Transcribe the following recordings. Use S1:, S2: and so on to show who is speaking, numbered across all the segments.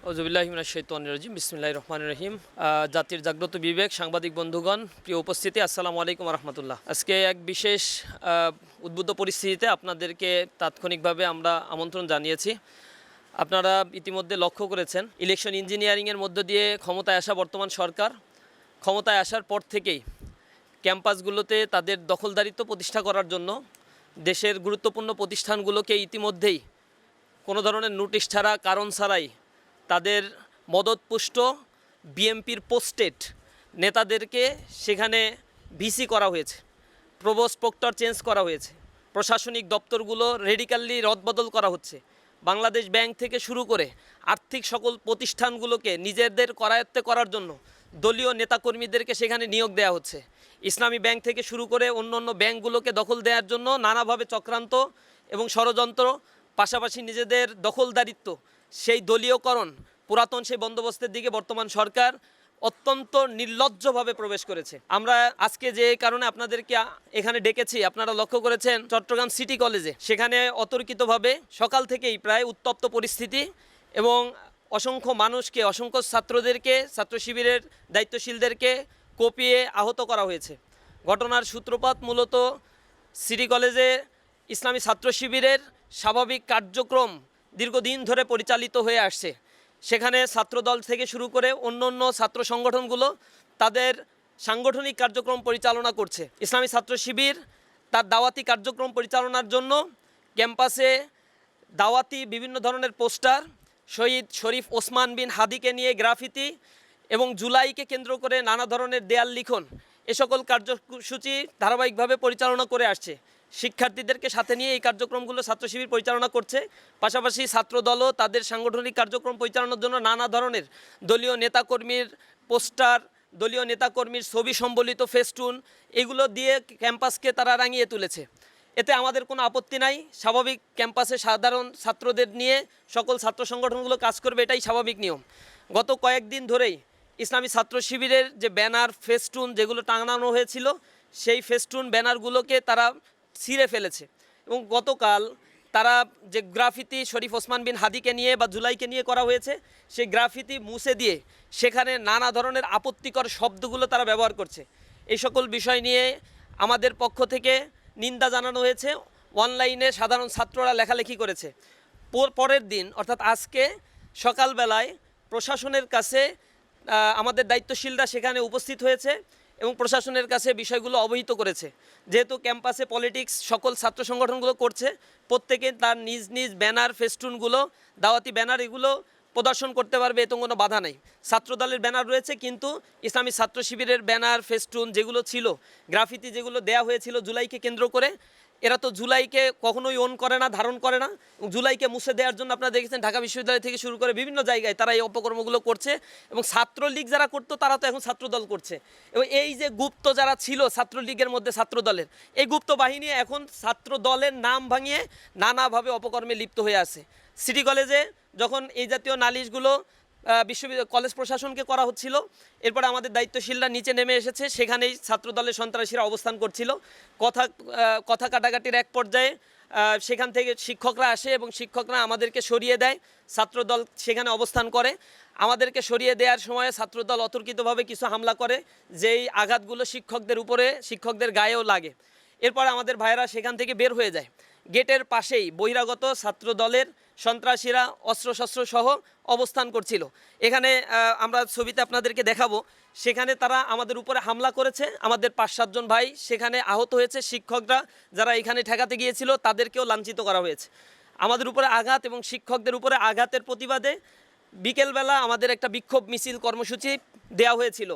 S1: আউযুবিল্লাহি মিনাশ শাইতানির রাজিম বিসমিল্লাহির রহমানির রহিম। জাতির জাগ্রত বিবেক, সাংবাদিক বন্ধুগণ, প্রিয় উপস্থিতি, আসসালামু আলাইকুম ওয়া রাহমাতুল্লাহ। আজকে এক বিশেষ উদ্বুদ্ধ পরিস্থিতিতে আপনাদেরকে তাৎক্ষণিকভাবে আমরা আমন্ত্রণ জানিয়েছি। আপনারা ইতিমধ্যে লক্ষ্য করেছেন, ইলেকশন ইঞ্জিনিয়ারিংয়ের মধ্য দিয়ে ক্ষমতায় আসা বর্তমান সরকার ক্ষমতায় আসার পর থেকেই ক্যাম্পাসগুলোতে তাদের দখলদারিত্ব প্রতিষ্ঠা করার জন্য দেশের গুরুত্বপূর্ণ প্রতিষ্ঠানগুলোকে ইতিমধ্যেই কোনো ধরনের নোটিশ ছাড়া, কারণ ছাড়াই তাদের মদতপুষ্ট বিএমপির পোস্টেড নেতাদেরকে সেখানে ভিসি করা হয়েছে, প্রভোস্ট প্রক্টর চেঞ্জ করা হয়েছে, প্রশাসনিক দপ্তরগুলো রেডিক্যালি রদবদল করা হচ্ছে। বাংলাদেশ ব্যাংক থেকে শুরু করে আর্থিক সকল প্রতিষ্ঠানগুলোকে নিজেদের করায়ত্তে করার জন্য দলীয় নেতাকর্মীদেরকে সেখানে নিয়োগ দেওয়া হচ্ছে। ইসলামী ব্যাংক থেকে শুরু করে অন্য অন্য ব্যাংকগুলোকে দখল দেওয়ার জন্য নানাভাবে চক্রান্ত এবং ষড়যন্ত্র, পাশাপাশি নিজেদের দখলদারিত্ব, সেই দলীয়করণ, পুরাতন সেই বন্দোবস্তের দিকে বর্তমান সরকার অত্যন্ত নির্লজ্জভাবে প্রবেশ করেছে। আমরা আজকে যে কারণে আপনাদেরকে এখানে ডেকেছি, আপনারা লক্ষ্য করেছেন চট্টগ্রাম সিটি কলেজে সেখানে অতর্কিতভাবে সকাল থেকেই প্রায় উত্তপ্ত পরিস্থিতি এবং অসংখ্য মানুষকে, অসংখ্য ছাত্রদেরকে, ছাত্র শিবিরের দায়িত্বশীলদেরকে কোপিয়ে আহত করা হয়েছে। ঘটনার সূত্রপাত মূলত সিটি কলেজে ইসলামী ছাত্র শিবিরের স্বাভাবিক কার্যক্রম দীর্ঘদিন ধরে পরিচালিত হয়ে আসছে। সেখানে ছাত্রদল থেকে শুরু করে অন্য অন্য ছাত্র সংগঠনগুলো তাদের সাংগঠনিক কার্যক্রম পরিচালনা করছে। ইসলামী ছাত্র শিবির তার দাওয়াতি কার্যক্রম পরিচালনার জন্য ক্যাম্পাসে দাওয়াতি বিভিন্ন ধরনের পোস্টার, শহীদ শরীফ ওসমান বিন হাদিকে নিয়ে গ্রাফিতি এবং জুলাইকে কেন্দ্র করে নানা ধরনের দেয়াল লিখন, এ সকল কার্যসূচি ধারাবাহিকভাবে পরিচালনা করে আসছে। শিক্ষার্থীদেরকে সাথে নিয়ে এই কার্যক্রমগুলো ছাত্র শিবির পরিচালনা করছে। পাশাপাশি ছাত্রদলও তাদের সাংগঠনিক কার্যক্রম পরিচালনার জন্য নানা ধরনের দলীয় নেতাকর্মীর পোস্টার, দলীয় নেতাকর্মীর ছবি সম্বলিত ফেস্টুন, এগুলো দিয়ে ক্যাম্পাসকে তারা রাঙিয়ে তুলেছে। এতে আমাদের কোনো আপত্তি নাই। স্বাভাবিক ক্যাম্পাসে সাধারণ ছাত্রদের নিয়ে সকল ছাত্র সংগঠনগুলো কাজ করবে, এটাই স্বাভাবিক নিয়ম। গত কয়েকদিন ধরেই ইসলামী ছাত্র শিবিরের যে ব্যানার, ফেস্টুন যেগুলো টাঙানো হয়েছিল, সেই ফেস্টুন ব্যানারগুলোকে তারা ছিঁড়ে ফেলেছে এবং গতকাল তারা যে গ্রাফিতি শরীফ ওসমান বিন হাদিকে নিয়ে বা জুলাইকে নিয়ে করা হয়েছে, সেই গ্রাফিতি মুছে দিয়ে সেখানে নানা ধরনের আপত্তিকর শব্দগুলো তারা ব্যবহার করছে। এই সকল বিষয় নিয়ে আমাদের পক্ষ থেকে নিন্দা জানানো হয়েছে। অনলাইনে সাধারণ ছাত্ররা লেখালেখি করেছে। পরের দিন অর্থাৎ আজকে সকালবেলায় প্রশাসনের কাছে আমাদের দায়িত্বশীলরা সেখানে উপস্থিত হয়েছে এবং প্রশাসনের কাছে বিষয়গুলো অবহিত করেছে। যেহেতু ক্যাম্পাসে পলিটিক্স সকল ছাত্র সংগঠনগুলো করছে, প্রত্যেকে তার নিজ নিজ ব্যানার, ফেস্টুনগুলো, দাওয়াতি ব্যানার এগুলো প্রদর্শন করতে পারবে, এত কোনো বাধা নেই। ছাত্রদলের ব্যানার রয়েছে, কিন্তু ইসলামী ছাত্র শিবিরের ব্যানার, ফেস্টুন যেগুলো ছিল, গ্রাফিতি যেগুলো দেয়া হয়েছিল জুলাইকে কেন্দ্র করে, এরা তো জুলাইকে কখনোই ওন করে না, ধারণ করে না। জুলাইকে মুছে দেওয়ার জন্য আপনারা দেখেছেন ঢাকা বিশ্ববিদ্যালয় থেকে শুরু করে বিভিন্ন জায়গায় তারা এই অপকর্মগুলো করছে এবং ছাত্রলীগ যারা করতো তারা তো এখন ছাত্রদল করছে। এবং এই যে গুপ্ত যারা ছিল ছাত্রলীগের মধ্যে, ছাত্রদলের এই গুপ্ত বাহিনী এখন ছাত্রদলের নাম ভাঙিয়ে নানাভাবে অপকর্মে লিপ্ত হয়ে আছে। সিটি কলেজে যখন এই জাতীয় নালিশগুলো বিশ্ববিদ্যালয় কলেজ প্রশাসনকে করা হচ্ছিল, এরপর আমাদের দায়িত্বশীলরা নিচে নেমে এসেছে, সেখানেই ছাত্রদলের সন্ত্রাসীরা অবস্থান করছিল। কথা কাটাকাটির এক পর্যায়ে সেখান থেকে শিক্ষকরা আসে এবং শিক্ষকরা আমাদেরকে সরিয়ে দেয়। ছাত্রদল সেখানে অবস্থান করে। আমাদেরকে সরিয়ে দেওয়ার সময় ছাত্রদল অতর্কিতভাবে কিছু হামলা করে, যেই আঘাতগুলো শিক্ষকদের উপরে, শিক্ষকদের গায়েও লাগে। এরপর আমাদের ভাইয়েরা সেখান থেকে বের হয়ে যায়। গেটের পাশেই বহিরাগত ছাত্রদলের সন্ত্রাসীরা অস্ত্রশস্ত্র সহ অবস্থান করছিল। এখানে আমরা ছবিতে আপনাদেরকে দেখাবো, সেখানে তারা আমাদের উপরে হামলা করেছে। আমাদের 5-7 জন ভাই সেখানে আহত হয়েছে। শিক্ষকরা যারা এখানে ঠেকাতে গিয়েছিল তাদেরকেও লাঞ্ছিত করা হয়েছে। আমাদের উপরে আঘাত এবং শিক্ষকদের উপরে আঘাতের প্রতিবাদে বিকেলবেলা আমাদের একটা বিক্ষোভ মিছিল কর্মসূচি দেওয়া হয়েছিল।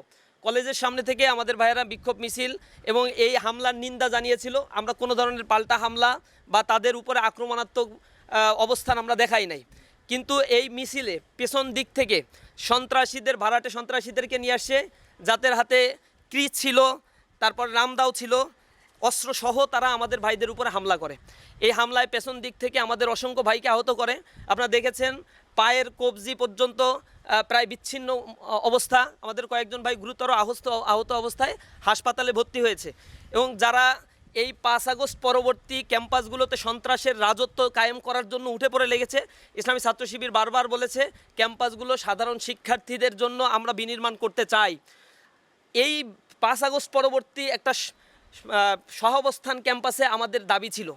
S1: কলেজের সামনে থেকে আমাদের ভাইয়েরা বিক্ষোভ মিছিল এবং এই হামলার নিন্দা জানিয়েছিল। আমরা কোনো ধরনের পাল্টা হামলা বা তাদের উপরে আক্রমণাত্মক অবস্থান আমরা দেখাই নাই। কিন্তু এই মিছিলে পেছন দিক থেকে সন্ত্রাসীদের, ভাড়াটে সন্ত্রাসীদেরকে নিয়ে আসে, যাদের হাতে ক্রিচ ছিল, তারপর রামদাও ছিল, অস্ত্রসহ তারা আমাদের ভাইদের উপরে হামলা করে। এই হামলায় পেছন দিক থেকে আমাদের অসংখ্য ভাইকে আহত করে। আপনারা দেখেছেন পায়ের কবজি পর্যন্ত প্রায় বিচ্ছিন্ন অবস্থা। আমাদের কয়েকজন ভাই গুরুতর আহত অবস্থায় হাসপাতালে ভর্তি হয়েছে এবং যারা এই 5 আগস্ট পরবর্তী ক্যাম্পাসগুলোতে সন্ত্রাসের রাজত্ব কায়েম করার জন্য উঠে পড়ে লেগেছে। ইসলামী ছাত্র শিবির বারবার বলেছে ক্যাম্পাসগুলো সাধারণ শিক্ষার্থীদের জন্য আমরা বিনির্মাণ করতে চাই। এই 5 আগস্ট পরবর্তী একটা সহাবস্থান ক্যাম্পাসে আমাদের দাবি ছিল,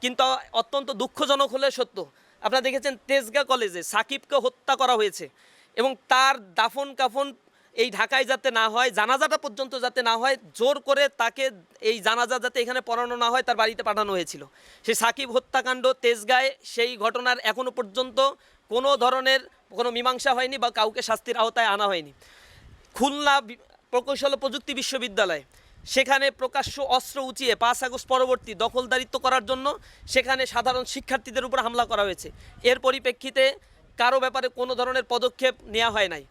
S1: কিন্তু অত্যন্ত দুঃখজনক হলে সত্য, আপনারা দেখেছেন তেজগাঁ কলেজে সাকিবকে হত্যা করা হয়েছে এবং তার দাফন কাফন এই ঢাকায় যাতে না হয়, জানাজাটা পর্যন্ত যাতে না হয়, জোর করে তাকে এই জানাজা যাতে এখানে পড়ানো না হয় তার বাড়িতে পাঠানো হয়েছিল। সেই সাকিব হত্যাকাণ্ড তেজগাঁয়, সেই ঘটনার এখনও পর্যন্ত কোনো ধরনের কোনো মীমাংসা হয়নি বা কাউকে শাস্তির আওতায় আনা হয়নি। খুলনা প্রকৌশল ও প্রযুক্তি বিশ্ববিদ্যালয়, সেখানে প্রকাশ্য অস্ত্র উঁচিয়ে 5 আগস্ট পরবর্তী দখলদারিত্ব করার জন্য সেখানে সাধারণ শিক্ষার্থীদের উপর হামলা করা হয়েছে। এর পরিপ্রেক্ষিতে কারো ব্যাপারে কোনো ধরনের পদক্ষেপ নেওয়া হয় নাই।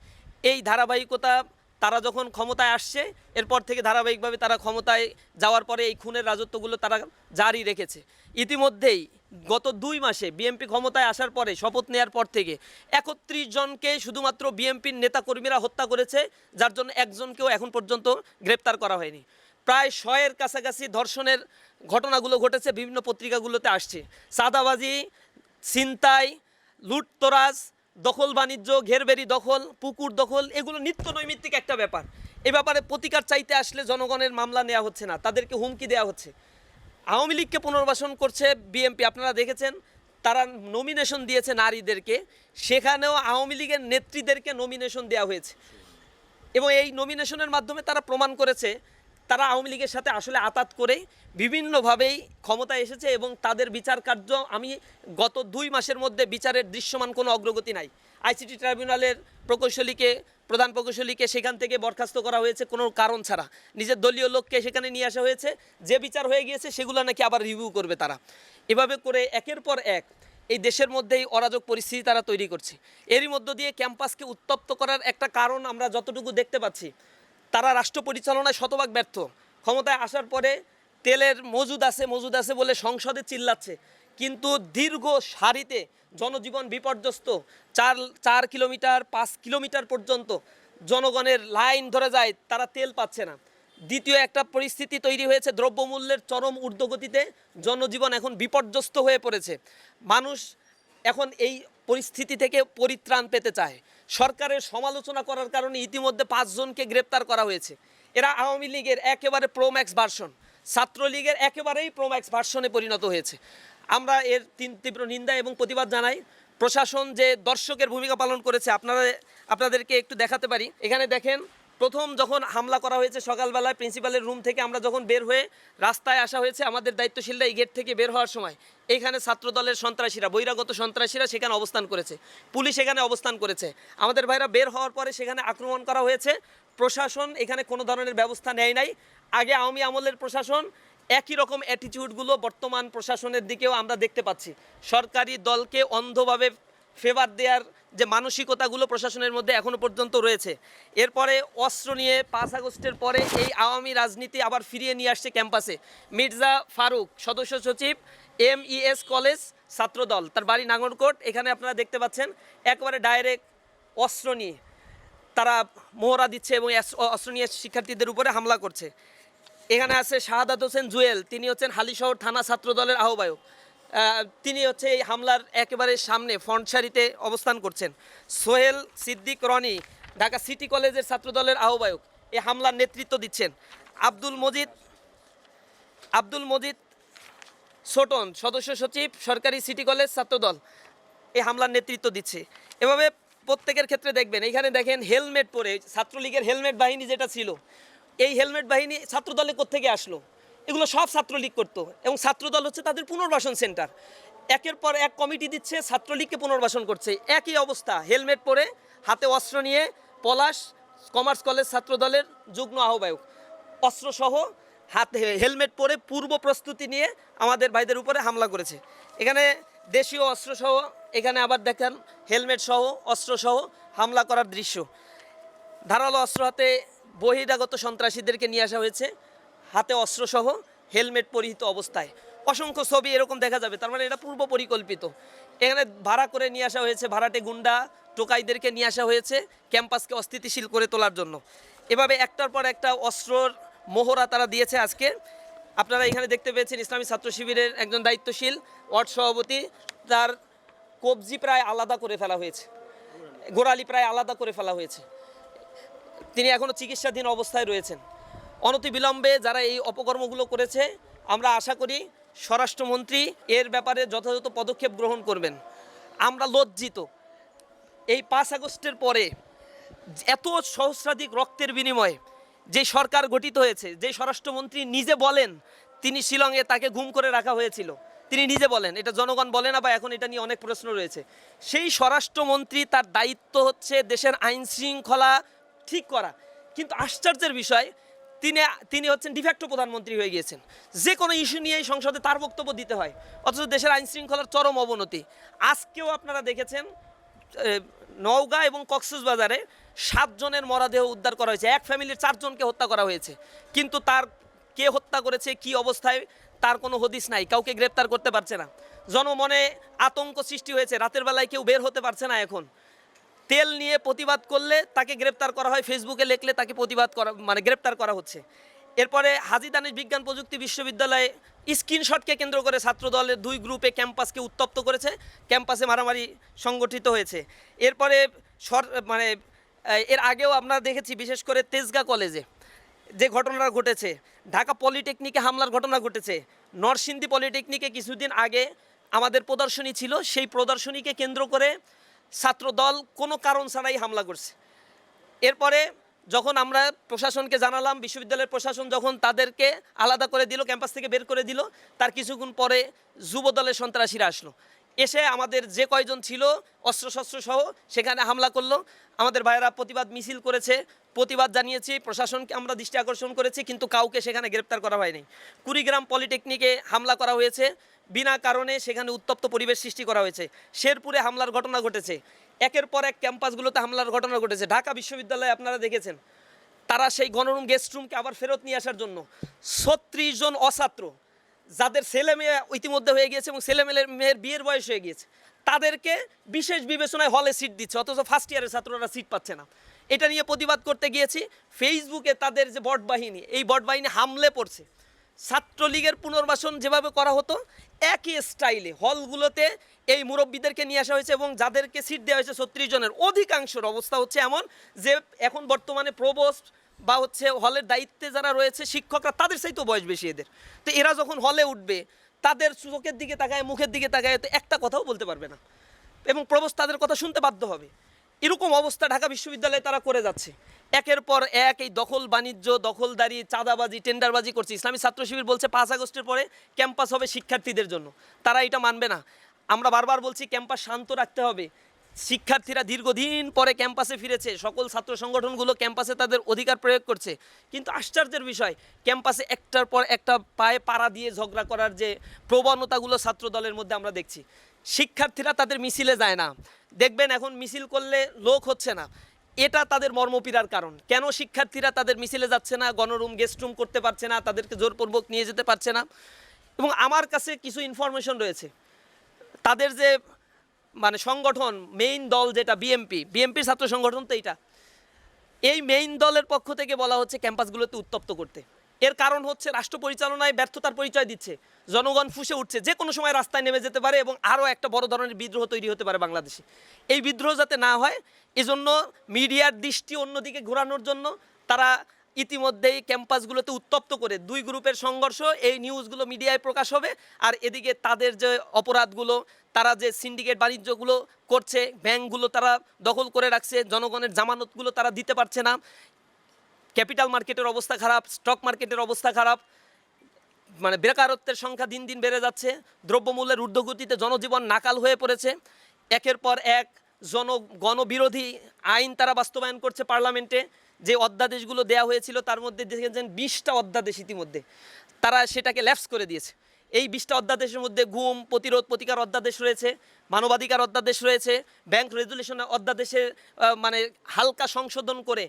S1: এই ধারাবাহিকতা তারা যখন ক্ষমতায় আসছে এরপর থেকে ধারাবাহিকভাবে তারা ক্ষমতায় যাওয়ার পরে এই খুনের রাজত্বগুলো তারা জারি রেখেছে। ইতিমধ্যেই গত 2 মাসে বিএনপি ক্ষমতায় আসার পরে শপথ নেওয়ার পর থেকে 31 জনকে শুধুমাত্র বিএনপির নেতাকর্মীরা হত্যা করেছে, যার জন্য একজনকেও এখন পর্যন্ত গ্রেপ্তার করা হয়নি। প্রায় 100-এর কাছাকাছি ধর্ষণের ঘটনাগুলো ঘটেছে, বিভিন্ন পত্রিকাগুলোতে আসছে। চাঁদাবাজি, ছিনতাই, লুটতরাজ, দখল বাণিজ্য, ঘেরবেরি দখল, পুকুর দখল, এগুলো নিত্য নৈমিত্তিক একটা ব্যাপার। এ ব্যাপারে প্রতিকার চাইতে আসলে জনগণের মামলা নেওয়া হচ্ছে না, তাদেরকে হুমকি দেওয়া হচ্ছে। আওয়ামী লীগকে পুনর্বাসন করছে বিএনপি, আপনারা দেখেছেন তারা নমিনেশন দিয়েছে নারীদেরকে, সেখানেও আওয়ামী লীগের নেত্রীদেরকে নমিনেশন দেওয়া হয়েছে এবং এই নমিনেশনের মাধ্যমে তারা প্রমাণ করেছে তারা আওয়ামী লীগের সাথে আসলে আতাত করে বিভিন্নভাবেই ক্ষমতায় এসেছে এবং তাদের বিচার কার্য আমি গত 2 মাসের মধ্যে বিচারের দৃশ্যমান কোনো অগ্রগতি নাই। আইসিটি ট্রাইব্যুনালের প্রধান প্রকৌশলীকে সেখান থেকে বরখাস্ত করা হয়েছে কোনো কারণ ছাড়া, নিজের দলীয় লোককে সেখানে নিয়ে আসা হয়েছে, যে বিচার হয়ে গিয়েছে সেগুলো নাকি আবার রিভিউ করবে তারা। এভাবে করে একের পর এক এই দেশের মধ্যেই অরাজক পরিস্থিতি তারা তৈরি করছে। এরই মধ্য দিয়ে ক্যাম্পাসকে উত্তপ্ত করার একটা কারণ আমরা যতটুকু দেখতে পাচ্ছি, তারা রাষ্ট্র পরিচালনায় শতভাগ ব্যর্থ। ক্ষমতায় আসার পরে তেলের মজুদ আছে বলে সংসদে চিল্লাচ্ছে, কিন্তু দীর্ঘ সারিতে জনজীবন বিপর্যস্ত, 4 কিলোমিটার 5 কিলোমিটার পর্যন্ত জনগণের লাইন ধরে যায়, তারা তেল পাচ্ছে না। দ্বিতীয় একটা পরিস্থিতি তৈরি হয়েছে, দ্রব্যমূল্যের চরম ঊর্ধ্বগতিতে জনজীবন এখন বিপর্যস্ত হয়ে পড়েছে। মানুষ এখন এই পরিস্থিতি থেকে পরিত্রাণ পেতে চায়। সরকারের সমালোচনা করার কারণে ইতিমধ্যে 5 জনকে গ্রেপ্তার করা হয়েছে। এরা আওয়ামী লীগের একেবারে প্রোম্যাক্স ভার্সন, ছাত্রলীগের একেবারেই প্রোম্যাক্স ভার্সনে পরিণত হয়েছে। আমরা এর তীব্র নিন্দা এবং প্রতিবাদ জানাই। প্রশাসন যে দর্শকের ভূমিকা পালন করেছে আপনাদেরকে একটু দেখাতে পারি। এখানে দেখেন, প্রথম যখন হামলা করা হয়েছে সকালবেলায় প্রিন্সিপালের রুম থেকে আমরা যখন বের হয়ে রাস্তায় আসা হয়েছে, আমাদের দায়িত্বশীলরা এই গেট থেকে বের হওয়ার সময় এইখানে ছাত্রদলের সন্ত্রাসীরা, বহিরাগত সন্ত্রাসীরা সেখানে অবস্থান করেছে, পুলিশ এখানে অবস্থান করেছে। আমাদের ভাইরা বের হওয়ার পরে সেখানে আক্রমণ করা হয়েছে। প্রশাসন এখানে কোনো ধরনের ব্যবস্থা নেয় নাই। আগে আওয়ামী আমলের প্রশাসন একই রকম অ্যাটিটিউডগুলো বর্তমান প্রশাসনের দিকেও আমরা দেখতে পাচ্ছি। সরকারি দলকে অন্ধভাবে ফেভার দেওয়ার যে মানসিকতাগুলো প্রশাসনের মধ্যে এখনও পর্যন্ত রয়েছে। এরপরে অস্ত্র নিয়ে 5 আগস্টের পরে এই আওয়ামী রাজনীতি আবার ফিরিয়ে নিয়ে আসছে ক্যাম্পাসে। মির্জা ফারুক, সদস্য সচিব, MES কলেজ ছাত্রদল, তার বাড়ি নাঙ্গলকোট। এখানে আপনারা দেখতে পাচ্ছেন একেবারে ডাইরেক্ট অস্ত্র নিয়ে তারা মোহরা দিচ্ছে এবং অস্ত্র নিয়ে শিক্ষার্থীদের উপরে হামলা করছে। এখানে আছে শাহাদাত হোসেন জুয়েল, তিনি হচ্ছেন হালিশহর থানা ছাত্রদলের আহ্বায়ক। তিনি হচ্ছে এই হামলার একেবারে সামনে ফ্রন্ট সারিতে অবস্থান করছেন। সোহেল সিদ্দিক রনি, ঢাকা সিটি কলেজের ছাত্রদলের আহ্বায়ক, এই হামলার নেতৃত্ব দিচ্ছেন। আব্দুল মজিদ ছোটন, সদস্য সচিব, সরকারি সিটি কলেজ ছাত্রদল, এই হামলার নেতৃত্ব দিচ্ছে। এভাবে প্রত্যেকের ক্ষেত্রে দেখবেন, এইখানে দেখেন হেলমেট পরে, ছাত্রলীগের হেলমেট বাহিনী যেটা ছিল, এই হেলমেট বাহিনী ছাত্রদলে কোত্থেকে আসলো? এগুলো সব ছাত্রলীগ করতো এবং ছাত্রদল হচ্ছে তাদের পুনর্বাসন সেন্টার। একের পর এক কমিটি দিচ্ছে, ছাত্রলীগকে পুনর্বাসন করছে। একই অবস্থা, হেলমেট পরে হাতে অস্ত্র নিয়ে পলাশ কমার্স কলেজ ছাত্রদলের যুগ্ম আহ্বায়ক, অস্ত্রসহ হাতে হেলমেট পরে পূর্ব প্রস্তুতি নিয়ে আমাদের ভাইদের উপরে হামলা করেছে। এখানে দেশীয় অস্ত্রসহ, এখানে আবার দেখেন হেলমেট সহ অস্ত্রসহ হামলা করার দৃশ্য। ধারালো অস্ত্র হাতে বহিরাগত সন্ত্রাসীদেরকে নিয়ে আসা হয়েছে, হাতে অস্ত্রসহ হেলমেট পরিহিত অবস্থায়। অসংখ্য ছবি এরকম দেখা যাবে, তার মানে এটা পূর্ব পরিকল্পিত। এখানে ভাড়া করে নিয়ে আসা হয়েছে, ভাড়াটে গুন্ডা টোকাইদেরকে নিয়ে আসা হয়েছে ক্যাম্পাসকে অস্থিতিশীল করে তোলার জন্য। এভাবে একটার পর একটা অস্ত্রর মোহরা তারা দিয়েছে। আজকে আপনারা এখানে দেখতে পেয়েছেন ইসলামী ছাত্র শিবিরের একজন দায়িত্বশীল ওয়ার্ড সভাপতি, তার কবজি প্রায় আলাদা করে ফেলা হয়েছে, গোড়ালি প্রায় আলাদা করে ফেলা হয়েছে। তিনি এখনও চিকিৎসাধীন অবস্থায় রয়েছেন। অনতিবিলম্বে যারা এই অপকর্মগুলো করেছে, আমরা আশা করি স্বরাষ্ট্রমন্ত্রী এর ব্যাপারে যথাযথ পদক্ষেপ গ্রহণ করবেন। আমরা লজ্জিত, এই 5 আগস্টের পরে এত সহস্রাধিক রক্তের বিনিময়ে যে সরকার গঠিত হয়েছে, যে স্বরাষ্ট্রমন্ত্রী নিজে বলেন তিনি শিলংয়ে তাকে গুম করে রাখা হয়েছিল, তিনি নিজে বলেন, এটা জনগণ বলে না, বা এখন এটা নিয়ে অনেক প্রশ্ন রয়েছে। সেই স্বরাষ্ট্রমন্ত্রী, তার দায়িত্ব হচ্ছে দেশের আইন শৃঙ্খলা ঠিক করা, কিন্তু আশ্চর্যের বিষয় তিনি হচ্ছেন ডিফ্যাক্টো প্রধানমন্ত্রী হয়ে গিয়েছেন। যে কোনো ইস্যু নিয়ে এই সংসদে তার বক্তব্য দিতে হয়, অথচ দেশের আইন শৃঙ্খলার চরম অবনতি। আজকেও আপনারা দেখেছেন নওগাঁ এবং কক্সবাজারে 7 জনের মরদেহ উদ্ধার করা হয়েছে, এক ফ্যামিলির 4 জনকে হত্যা করা হয়েছে, কিন্তু তার কে হত্যা করেছে, কি অবস্থায়, তার কোনো হদিস নাই, কাউকে গ্রেপ্তার করতে পারছে না। জনমনে আতঙ্ক সৃষ্টি হয়েছে, রাতের বেলায় কেউ বের হতে পারছে না। এখন তেল নিয়ে প্রতিবাদ করলে তাকে গ্রেপ্তার করা হয়, ফেসবুকে লিখলে তাকে প্রতিবাদ করা গ্রেপ্তার করা হচ্ছে। এরপরে হাজী দানেশ বিজ্ঞান প্রযুক্তি বিশ্ববিদ্যালয়ে স্ক্রিনশটকে কেন্দ্র করে ছাত্রদলের 2 গ্রুপে ক্যাম্পাসকে উত্তপ্ত করেছে, ক্যাম্পাসে মারামারি সংগঠিত হয়েছে। এরপরে এর আগেও আমরা দেখেছি, বিশেষ করে তেজগাঁ কলেজে যে ঘটনাটা ঘটেছে, ঢাকা পলিটেকনিকে হামলার ঘটনা ঘটেছে, নরসিংদী পলিটেকনিকে কিছুদিন আগে আমাদের প্রদর্শনী ছিল, সেই প্রদর্শনীকে কেন্দ্র করে ছাত্রদল কোনো কারণ ছাড়াই হামলা করছে। এরপরে যখন আমরা প্রশাসনকে জানালাম, বিশ্ববিদ্যালয়ের প্রশাসন যখন তাদেরকে আলাদা করে দিল, ক্যাম্পাস থেকে বের করে দিল, তার কিছুক্ষণ পরে যুবদলের সন্ত্রাসীরা আসলো, এসে আমাদের যে কয়জন ছিল অস্ত্রশস্ত্র সহ সেখানে হামলা করলো। আমাদের ভাইয়েরা প্রতিবাদ মিছিল করেছে, প্রতিবাদ জানিয়েছি, প্রশাসনকে আমরা দৃষ্টি আকর্ষণ করেছি, কিন্তু কাউকে সেখানে গ্রেপ্তার করা হয়নি। কুড়িগ্রাম পলিটেকনিকে হামলা করা হয়েছে, বিনা কারণে সেখানে উত্তপ্ত পরিবেশ সৃষ্টি করা হয়েছে। শেরপুরে হামলার ঘটনা ঘটেছে, একের পর এক ক্যাম্পাসগুলোতে হামলার ঘটনা ঘটেছে। ঢাকা বিশ্ববিদ্যালয়ে আপনারা দেখেছেন, তারা সেই গণরুম গেস্ট রুমকে আবার ফেরত নিয়ে আসার জন্য 36 জন অছাত্র, যাদের ছেলে মেয়ে ইতিমধ্যে হয়ে গিয়েছে এবং ছেলে মেয়ের বিয়ের বয়স হয়ে গিয়েছে, তাদেরকে বিশেষ বিবেচনায় হলে সিট দিচ্ছে, অথচ ফার্স্ট ইয়ারের ছাত্ররা সিট পাচ্ছে না। এটা নিয়ে প্রতিবাদ করতে গিয়েছি, ফেসবুকে তাদের যে বট বাহিনী, এই বট বাহিনী হামলে পড়ছে। ছাত্রলীগের পুনর্বাসন যেভাবে করা হতো একই স্টাইলে হলগুলোতে এই মুরব্বীদেরকে নিয়ে আসা হয়েছে, এবং যাদেরকে সিট দেওয়া হয়েছে 36 জনের অধিকাংশের অবস্থা হচ্ছে এমন যে এখন বর্তমানে প্রভোস্ট বা হলের দায়িত্বে যারা রয়েছে শিক্ষকরা, তাদের চাইতে বয়স বেশি এদের। তো এরা যখন হলে উঠবে, তাদের চোখের দিকে তাকায়, মুখের দিকে তাকায়, তো একটা কথাও বলতে পারবে না, এবং প্রভোস্ট তাদের কথা শুনতে বাধ্য হবে। এরকম অবস্থা ঢাকা বিশ্ববিদ্যালয়ে তারা করে যাচ্ছে। একের পর এক এই দখল বাণিজ্য, দখলদারি, চাঁদাবাজি, টেন্ডারবাজি করছে। ইসলামী ছাত্র শিবির বলছে 5 আগস্টের পরে ক্যাম্পাস হবে শিক্ষার্থীদের জন্য, তারা এটা মানবে না। আমরা বারবার বলছি ক্যাম্পাস শান্ত রাখতে হবে। শিক্ষার্থীরা দীর্ঘদিন পরে ক্যাম্পাসে ফিরেছে, সকল ছাত্র সংগঠনগুলো ক্যাম্পাসে তাদের অধিকার প্রয়োগ করছে, কিন্তু আশ্চর্যের বিষয় ক্যাম্পাসে একটার পর একটা পায়ে পাড়া দিয়ে ঝগড়া করার যে প্রবণতাগুলো ছাত্র দলের মধ্যে আমরা দেখছি। শিক্ষার্থীরা তাদের মিছিলে যায় না, দেখবেন এখন মিছিল করলে লোক হচ্ছে না, এটা তাদের মর্মপীড়ার কারণ। কেন শিক্ষার্থীরা তাদের মিছিলে যাচ্ছে না, গণরুম গেস্ট রুম করতে পারছে না, তাদেরকে জোরপূর্বক নিয়ে যেতে পারছে না? এবং আমার কাছে কিছু ইনফরমেশন রয়েছে, তাদের যে সংগঠন মেইন দল যেটা বিএমপির ছাত্র সংগঠন, তো এই মেইন দলের পক্ষ থেকে বলা হচ্ছে ক্যাম্পাসগুলোতে উত্তপ্ত করতে। এর কারণ হচ্ছে রাষ্ট্র পরিচালনায় ব্যর্থতার পরিচয় দিচ্ছে, জনগণ ফুঁসে উঠছে, যে কোনো সময় রাস্তায় নেমে যেতে পারে এবং আরও একটা বড় ধরনের বিদ্রোহ তৈরি হতে পারে বাংলাদেশে। এই বিদ্রোহ যাতে না হয়, এজন্য মিডিয়ার দৃষ্টি অন্যদিকে ঘোরানোর জন্য তারা ইতিমধ্যেই ক্যাম্পাসগুলোতে উত্তপ্ত করে 2 গ্রুপের সংঘর্ষ, এই নিউজগুলো মিডিয়ায় প্রকাশ হবে, আর এদিকে তাদের যে অপরাধগুলো, তারা যে সিন্ডিকেট বাণিজ্যগুলো করছে, ব্যাংকগুলো তারা দখল করে রাখছে, জনগণের জামানতগুলো তারা দিতে পারছে না, ক্যাপিটাল মার্কেটের অবস্থা খারাপ, স্টক মার্কেটের অবস্থা খারাপ, বেকারত্বের সংখ্যা দিন দিন বেড়ে যাচ্ছে, দ্রব্যমূল্যের ঊর্ধ্বগতিতে জনজীবন নাকাল হয়ে পড়েছে। একের পর এক গণবিরোধী আইন তারা বাস্তবায়ন করছে পার্লামেন্টে। যে অধ্যাদেশগুলো দেওয়া হয়েছিল তার মধ্যে দেখেছেন 20টা অধ্যাদেশ ইতিমধ্যে তারা সেটাকে ল্যাপস করে দিয়েছে। এই 20টা অধ্যাদেশের মধ্যে গুম প্রতিরোধ প্রতিকার অধ্যাদেশ রয়েছে, মানবাধিকার অধ্যাদেশ রয়েছে, ব্যাংক রেজুলেশন অধ্যাদেশের হালকা সংশোধন করে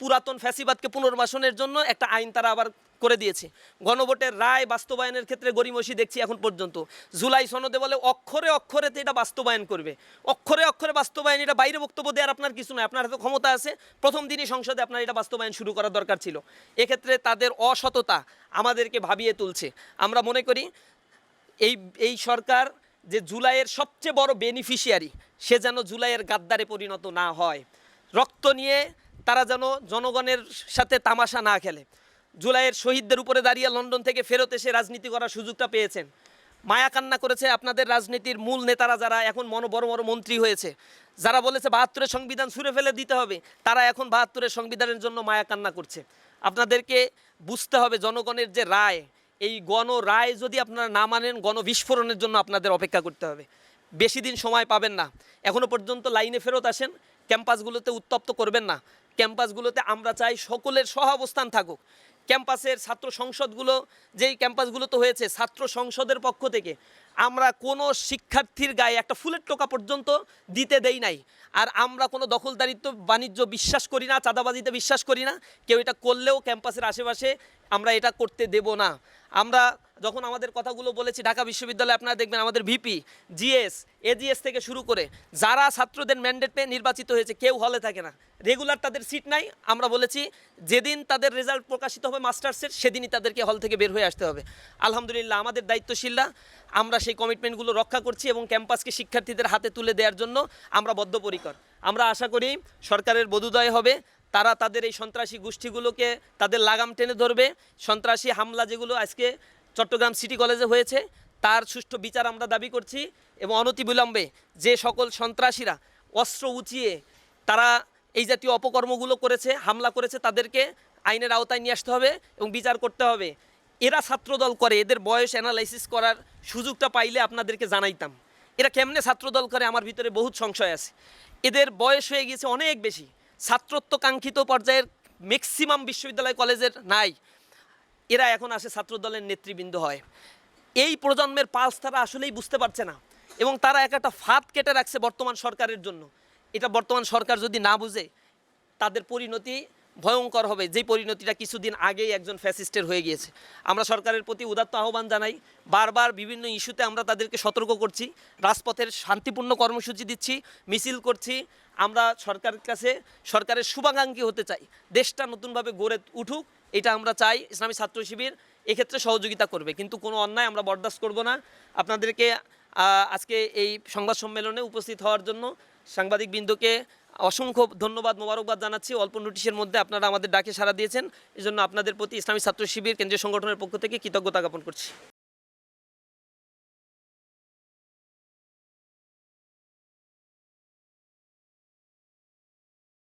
S1: পুরাতন ফ্যাসিবাদকে পুনর্বাসনের জন্য একটা আইন তারা আবার করে দিয়েছে। গণভোটের রায় বাস্তবায়নের ক্ষেত্রে গড়িমসি দেখছি এখন পর্যন্ত। জুলাই সনদে বলে অক্ষরে অক্ষরে এটা বাস্তবায়ন করবে, অক্ষরে অক্ষরে বাস্তবায়ন, এটা বাইরে বক্তব্য দেওয়ার আপনার কিছু নয়, আপনার হাতে ক্ষমতা আছে, প্রথম দিনই সংসদে আপনার এটা বাস্তবায়ন শুরু করার দরকার ছিল। এক্ষেত্রে তাদের অসততা আমাদেরকে ভাবিয়ে তুলছে। আমরা মনে করি এই সরকার যে জুলাইয়ের সবচেয়ে বড় বেনিফিশিয়ারি, সে যেন জুলাইয়ের গাদ্দারে পরিণত না হয়। রক্ত নিয়ে তারা যেন জনগণের সাথে তামাশা না খেলে। জুলাইয়ের শহীদদের উপরে দাঁড়িয়ে লন্ডন থেকে ফেরত এসে রাজনীতি করার সুযোগটা পেয়েছেন। মায়া কান্না করেছে আপনাদের রাজনীতির মূল নেতারা, যারা এখন বড় বড় মন্ত্রী হয়েছে, যারা বলেছে ৭২-এর সংবিধান ছুঁড়ে ফেলে দিতে হবে, তারা এখন ৭২-এর সংবিধানের জন্য মায়া কান্না করছে। আপনাদেরকে বুঝতে হবে জনগণের যে রায়, এই গণ রায় যদি আপনারা না মানেন, গণবিস্ফোরণের জন্য আপনাদের অপেক্ষা করতে হবে। বেশি দিন সময় পাবেন না। এখনও পর্যন্ত লাইনে ফেরত আসেন, ক্যাম্পাসগুলোতে উত্তপ্ত করবেন না। ক্যাম্পাসগুলোতে আমরা চাই সকলের সহাবস্থান থাকুক। ক্যাম্পাসের ছাত্র সংসদগুলো, যেই ক্যাম্পাসগুলোতে হয়েছে, ছাত্র সংসদের পক্ষ থেকে আমরা কোনো শিক্ষার্থীর গায়ে একটা ফুলের টোকা পর্যন্ত দিতে দেই নাই। আর আমরা কোনো দখলদারিত্ব বাণিজ্য বিশ্বাস করি না, চাঁদাবাজিতে বিশ্বাস করি না। কেউ এটা করলেও ক্যাম্পাসের আশেপাশে আমরা এটা করতে দেব না। আমরা যখন আমাদের কথাগুলো বলেছি, ঢাকা বিশ্ববিদ্যালয়ে আপনারা দেখবেন আমাদের ভিপি, জিএস, এজিএস থেকে শুরু করে যারা ছাত্রদের ম্যান্ডেট পেয়ে নির্বাচিত হয়েছে, কেউ হলে থাকে না, রেগুলার তাদের সিট নাই। আমরা বলেছি যেদিন তাদের রেজাল্ট প্রকাশিত হবে মাস্টার্সের, সেদিনই তাদেরকে হল থেকে বের হয়ে আসতে হবে। আলহামদুলিল্লাহ আমাদের দায়িত্বশীলরা আমরা সেই কমিটমেন্টগুলো রক্ষা করছি এবং ক্যাম্পাসকে শিক্ষার্থীদের হাতে তুলে দেওয়ার জন্য আমরা বদ্ধপরিকর। আমরা আশা করি সরকারের বোধোদয় হবে, তারা তাদের এই সন্ত্রাসী গোষ্ঠীগুলোকে তাদের লাগাম টেনে ধরবে। সন্ত্রাসী হামলা যেগুলো আজকে চট্টগ্রাম সিটি কলেজে হয়েছে, তার সুষ্ঠু বিচার আমরা দাবি করছি এবং অনতিবিলম্বে যে সকল সন্ত্রাসীরা অস্ত্র উঁচিয়ে তারা এই জাতীয় অপকর্মগুলো করেছে, হামলা করেছে, তাদেরকে আইনের আওতায় নিয়ে আসতে হবে এবং বিচার করতে হবে। এরা ছাত্রদল করে, এদের বয়স অ্যানালাইসিস করার সুযোগটা পাইলে আপনাদেরকে জানাইতাম। এরা কেমনে ছাত্রদল করে, আমার ভিতরে বহুত সংশয় আছে। এদের বয়স হয়ে গিয়েছে অনেক বেশি, ছাত্রত্ব কাঙ্ক্ষিত পর্যায়ের ম্যাক্সিমাম বিশ্ববিদ্যালয় কলেজের নাই। এরা এখন আসে ছাত্রদলের নেতৃবৃন্দ হয়। এই প্রজন্মের পালস তারা আসলেই বুঝতে পারছে না এবং তারা একটা ফাঁদ কেটে রাখছে বর্তমান সরকারের জন্য। এটা বর্তমান সরকার যদি না বুঝে, তাদের পরিণতি ভয়ঙ্কর হবে, যেই পরিণতিটা কিছুদিন আগেই একজন ফ্যাসিস্টের হয়ে গিয়েছে। আমরা সরকারের প্রতি উদাত্ত আহ্বান জানাই, বারবার বিভিন্ন ইস্যুতে আমরা তাদেরকে সতর্ক করছি, রাজপথের শান্তিপূর্ণ কর্মসূচি দিচ্ছি, মিছিল করছি। আমরা সরকারের কাছে সরকারের শুভাকাঙ্ক্ষী হতে চাই, দেশটা নতুনভাবে গড়ে উঠুক, এটা আমরা চাই। ইসলামী ছাত্র শিবির এক্ষেত্রে সহযোগিতা করবে, কিন্তু কোনো অন্যায় আমরা বরদাস্ত করব না। আপনাদেরকে আজকে এই সংবাদ সম্মেলনে উপস্থিত হওয়ার জন্য সাংবাদিকবৃন্দকে অসংখ্য ধন্যবাদ, মোবারকবাদ জানাচ্ছি। অল্প নোটিশের মধ্যে আপনারা আমাদের ডাকে সাড়া দিয়েছেন, এজন্য আপনাদের প্রতি ইসলামী ছাত্র শিবির কেন্দ্রীয় সংগঠনের পক্ষ থেকে কৃতজ্ঞতা জ্ঞাপন করছি।